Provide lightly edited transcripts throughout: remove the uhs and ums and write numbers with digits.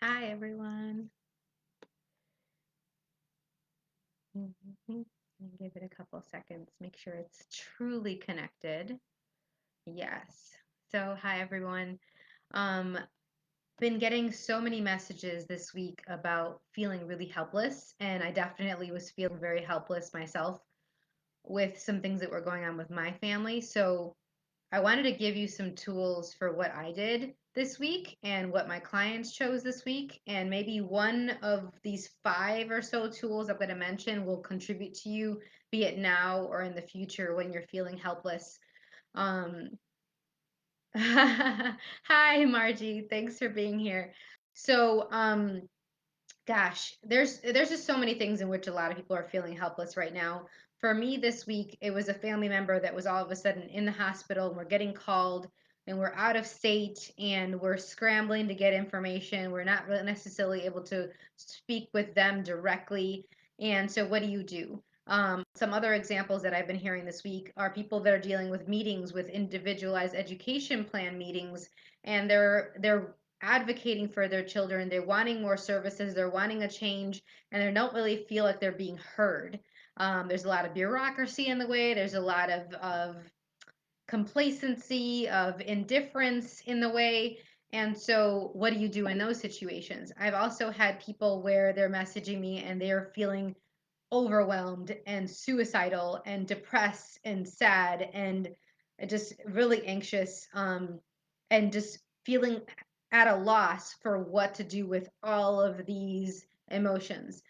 Hi, everyone. Mhm. Give it a couple seconds, make sure it's truly connected. Yes. So, hi, everyone. Um, been getting so many messages this week about feeling really helpless, and I definitely was feeling very helpless myself with some things that were going on with my family. So, I wanted to give you some tools for what I did this week and what my clients chose this week. And maybe one of these five or so tools I'm going to mention will contribute to you, be it now or in the future when you're feeling helpless. Um, Hi, Margie. Thanks for being here. So, gosh, there's just so many things in which a lot of people are feeling helpless right now. For me this week, it was a family member that was all of a sudden in the hospital and we're getting called and we're out of state and we're scrambling to get information. We're not really necessarily able to speak with them directly. And so what do you do? Some other examples that I've been hearing this week are people that are dealing with meetings with individualized education plan meetings, and they're advocating for their children. They're wanting more services. They're wanting a change, and they don't really feel like they're being heard. There's a lot of bureaucracy in the way. There's a lot of complacency, of indifference in the way. And so, what do you do in those situations? I've also had people where they're messaging me and they're feeling overwhelmed and suicidal and depressed and sad and just really anxious, and just feeling at a loss for what to do with all of these emotions.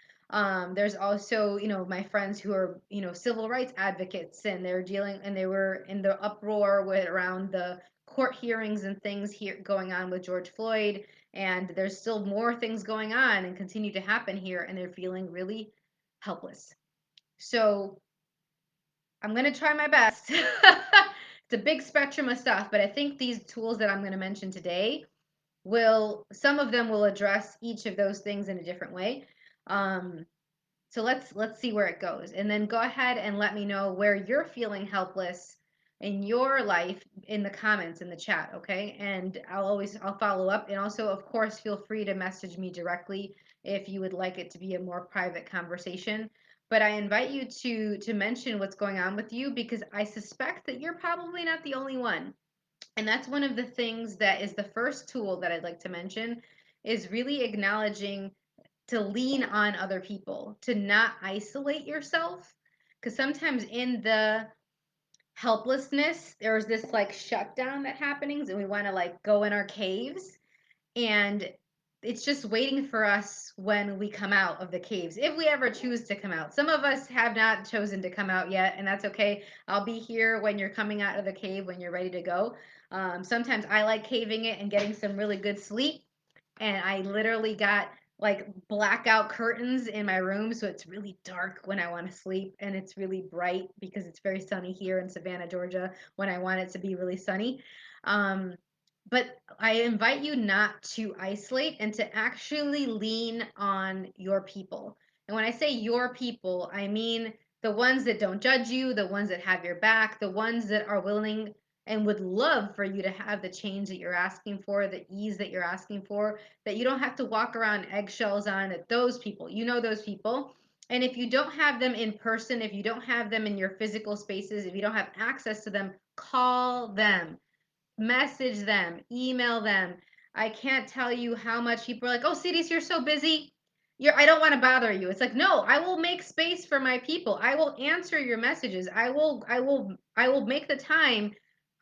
There's also, my friends who are, civil rights advocates, and they're dealing, and they were in the uproar with around the court hearings and things here going on with George Floyd, and there's still more things going on and continue to happen here, and they're feeling really helpless. So I'm going to try my best. It's a big spectrum of stuff, but I think these tools that I'm going to mention today some of them will address each of those things in a different way. Um, so let's see where it goes, and then go ahead and let me know where you're feeling helpless in your life in the comments in the chat, okay? And I'll follow up, and also of course feel free to message me directly if you would like it to be a more private conversation. But I invite you to mention what's going on with you, because I suspect that you're probably not the only one. And that's one of the things that is the first tool that I'd like to mention, is really acknowledging to lean on other people, to not isolate yourself. Because sometimes in the helplessness, there's this like shutdown that happens, and we want to like go in our caves, and it's just waiting for us when we come out of the caves, if we ever choose to come out. Some of us have not chosen to come out yet, and that's okay. I'll be here when you're coming out of the cave, when you're ready to go. Sometimes I like caving it and getting some really good sleep, and I literally got like blackout curtains in my room, so it's really dark when I want to sleep, and it's really bright because it's very sunny here in Savannah, Georgia, when I want it to be really sunny. Um, but I invite you not to isolate and to actually lean on your people. And when I say your people, I mean the ones that don't judge you, the ones that have your back, the ones that are willing and would love for you to have the change that you're asking for, the ease that you're asking for, that you don't have to walk around eggshells on, that those people, those people. And if you don't have them in person, if you don't have them in your physical spaces, if you don't have access to them, call them, message them, email them. I can't tell you how much people are like, "Oh, Siris, you're so busy. I don't want to bother you." It's like, "No, I will make space for my people. I will answer your messages. I will make the time.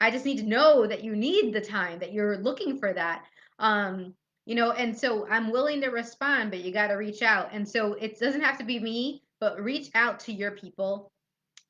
I just need to know that you need the time, that you're looking for that." And so I'm willing to respond, but you got to reach out. And so it doesn't have to be me, but reach out to your people,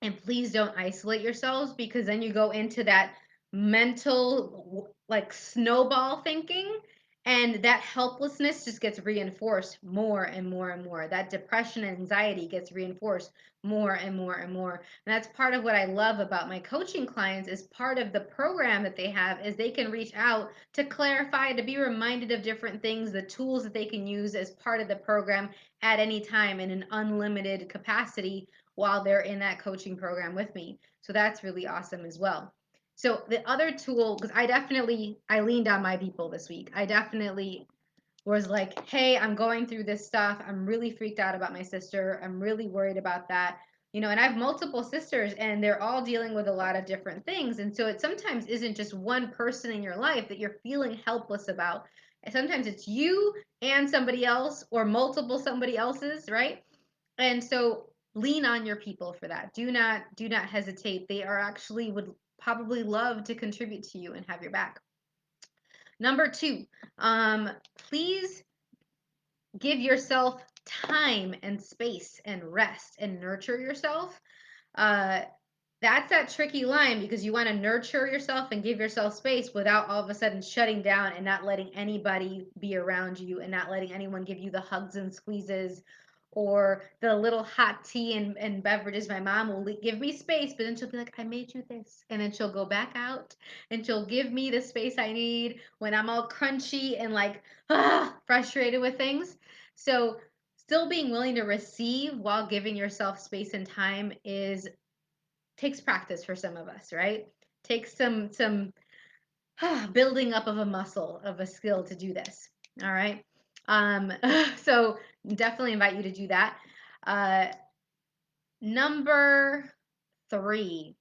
and please don't isolate yourselves, because then you go into that mental like snowball thinking, and that helplessness just gets reinforced more and more and more. That depression and anxiety gets reinforced more and more and more. And that's part of what I love about my coaching clients, is part of the program that they have is they can reach out to clarify, to be reminded of different things, the tools that they can use as part of the program at any time in an unlimited capacity while they're in that coaching program with me. So that's really awesome as well. So the other tool, because I leaned on my people this week. I definitely was like, hey, I'm going through this stuff. I'm really freaked out about my sister. I'm really worried about that. And I have multiple sisters and they're all dealing with a lot of different things. And so it sometimes isn't just one person in your life that you're feeling helpless about. And sometimes it's you and somebody else or multiple somebody else's, right? And so lean on your people for that. Do not hesitate. They are actually would probably love to contribute to you and have your back. Number two, please give yourself time and space and rest and nurture yourself. Uh, that's that tricky line because you want to nurture yourself and give yourself space without all of a sudden shutting down and not letting anybody be around you and not letting anyone give you the hugs and squeezes or the little hot tea and beverages. My mom will give me space, but then she'll be like, I made you this. And then she'll go back out and she'll give me the space I need when I'm all crunchy and like frustrated with things. So, still being willing to receive while giving yourself space and time is takes practice for some of us, right? Takes some building up of a muscle, of a skill to do this. All right. Um, so definitely invite you to do that. Uh, number three,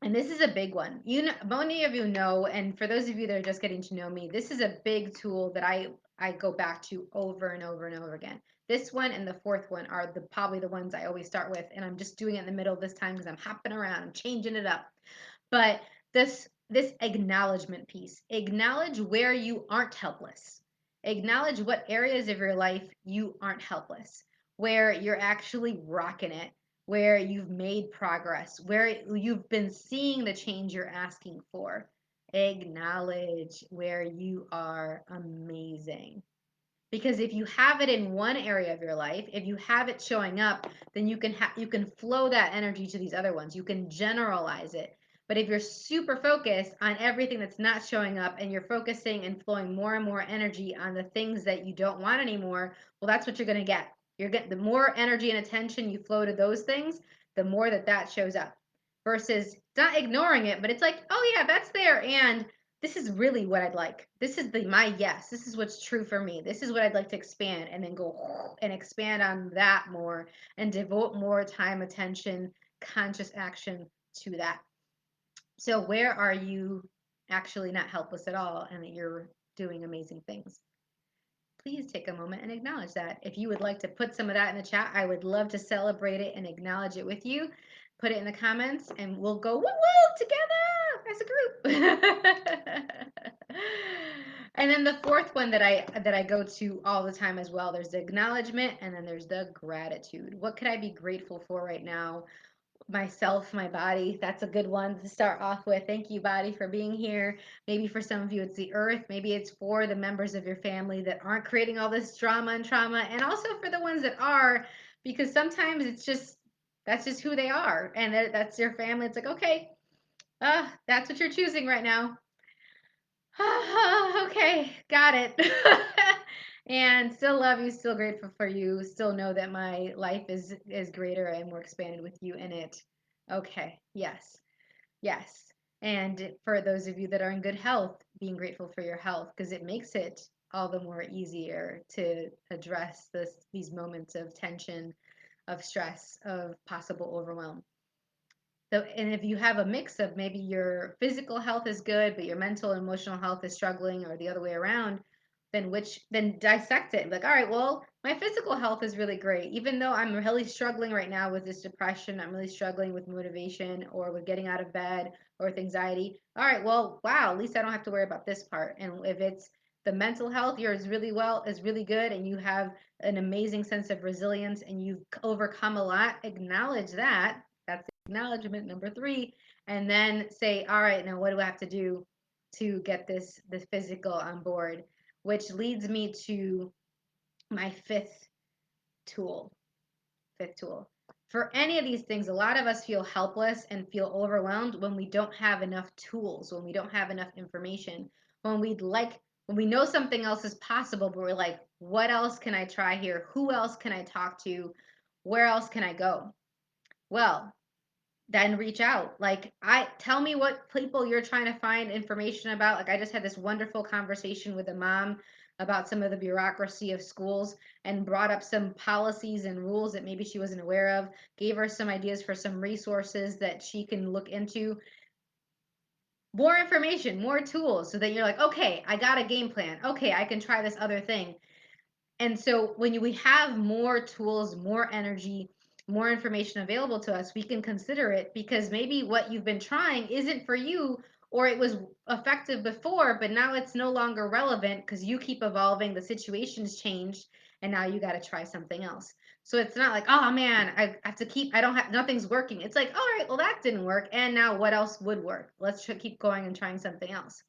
and this is a big one. Many of you know, and for those of you that are just getting to know me, this is a big tool that I go back to over and over and over again. This one and the fourth one are probably the ones I always start with, and I'm just doing it in the middle this time because I'm hopping around, I'm changing it up. But this acknowledgement piece, acknowledge where you aren't helpless. Acknowledge what areas of your life you aren't helpless, where you're actually rocking it, where you've made progress, where you've been seeing the change you're asking for. Acknowledge where you are amazing. Because if you have it in one area of your life, if you have it showing up, then you can flow that energy to these other ones. You can generalize it. But if you're super focused on everything that's not showing up and you're focusing and flowing more and more energy on the things that you don't want anymore, well, that's what you're going to get. You're getting the more energy and attention you flow to those things, the more that shows up. Versus not ignoring it, but it's like, oh yeah, that's there, and this is really what I'd like. This is my yes. This is what's true for me. This is what I'd like to expand, and then go and expand on that more and devote more time, attention, conscious action to that. So where are you actually not helpless at all and that you're doing amazing things? Please take a moment and acknowledge that. If you would like to put some of that in the chat, I would love to celebrate it and acknowledge it with you. Put it in the comments and we'll go woo woo together as a group. And then the fourth one that I go to all the time as well, there's the acknowledgement and then there's the gratitude. What could I be grateful for right now? Myself, my body. That's a good one to start off with. Thank you, body, for being here. Maybe for some of you, it's the earth. Maybe it's for the members of your family that aren't creating all this drama and trauma, and also for the ones that are, because sometimes that's just who they are, and that's your family. It's like, okay, that's what you're choosing right now. Okay, got it. And still love you, still grateful for you, still know that my life is greater and more expanded with you in it. Okay, yes. Yes. And for those of you that are in good health, being grateful for your health because it makes it all the more easier to address these moments of tension, of stress, of possible overwhelm. So, and if you have a mix of maybe your physical health is good, but your mental and emotional health is struggling, or the other way around, then dissect it. Like, all right, well, my physical health is really great. Even though I'm really struggling right now with this depression, I'm really struggling with motivation or with getting out of bed or with anxiety. All right, well, wow, at least I don't have to worry about this part. And if it's the mental health, yours is really good, and you have an amazing sense of resilience and you've overcome a lot, acknowledge that. That's acknowledgement number three, and then say, all right, now what do I have to do to get this physical on board? Which leads me to my tool. Fifth tool. For any of these things, a lot of us feel helpless and feel overwhelmed when we don't have enough tools, when we don't have enough information, when we know something else is possible, but we're like, what else can I try here? Who else can I talk to? Where else can I go? Well, then reach out. Like, I tell me what people you're trying to find information about. Like, I just had this wonderful conversation with a mom about some of the bureaucracy of schools and brought up some policies and rules that maybe she wasn't aware of, gave her some ideas for some resources that she can look into. More information, more tools, so that you're like, okay, I got a game plan. Okay, I can try this other thing. And so when we have more tools, more energy, more information available to us, we can consider it, because maybe what you've been trying isn't for you, or it was effective before, but now it's no longer relevant because you keep evolving, the situation's changed, and now you got to try something else. So it's not like, oh man, I have to keep, I don't have, nothing's working. It's like, all right, well, that didn't work. And now what else would work? Let's keep going and trying something else.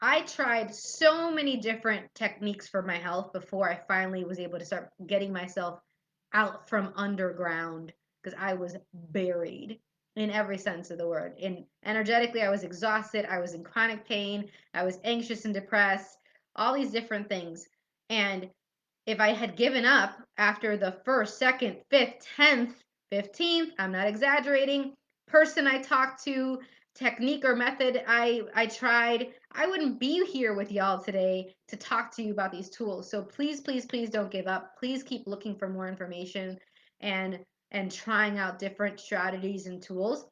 I tried so many different techniques for my health before I finally was able to start getting myself out from underground, because I was buried in every sense of the word. In energetically, I was exhausted, I was in chronic pain, I was anxious and depressed, all these different things. And if I had given up after the first, second, fifth, 10th, 15th, I'm not exaggerating, person I talked to, technique or method I tried, I wouldn't be here with y'all today to talk to you about these tools. So please, please, please don't give up. Please keep looking for more information and trying out different strategies and tools.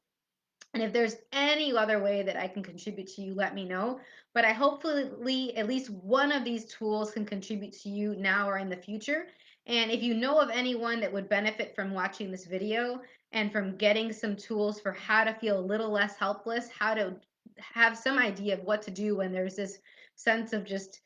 And if there's any other way that I can contribute to you, let me know. But I hopefully at least one of these tools can contribute to you now or in the future. And if you know of anyone that would benefit from watching this video and from getting some tools for how to feel a little less helpless, how to have some idea of what to do when there's this sense of just,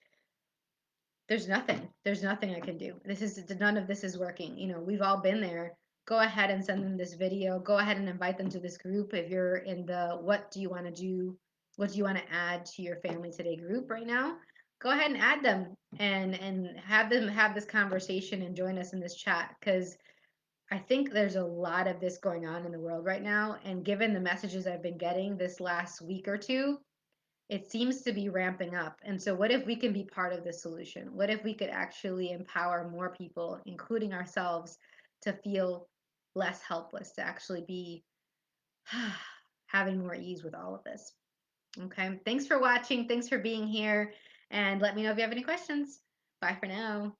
there's nothing I can do, this is, none of this is working, we've all been there. Go ahead and send them this video. Go ahead and invite them to this group. If you're in the what do you want to do, what do you want to add to your family today group right now, go ahead and add them and have them have this conversation and join us in this chat, because I think there's a lot of this going on in the world right now, and given the messages I've been getting this last week or two, it seems to be ramping up. And so, what if we can be part of the solution? What if we could actually empower more people, including ourselves, to feel less helpless, to actually be having more ease with all of this? Okay. Thanks for watching. Thanks for being here. And let me know if you have any questions. Bye for now.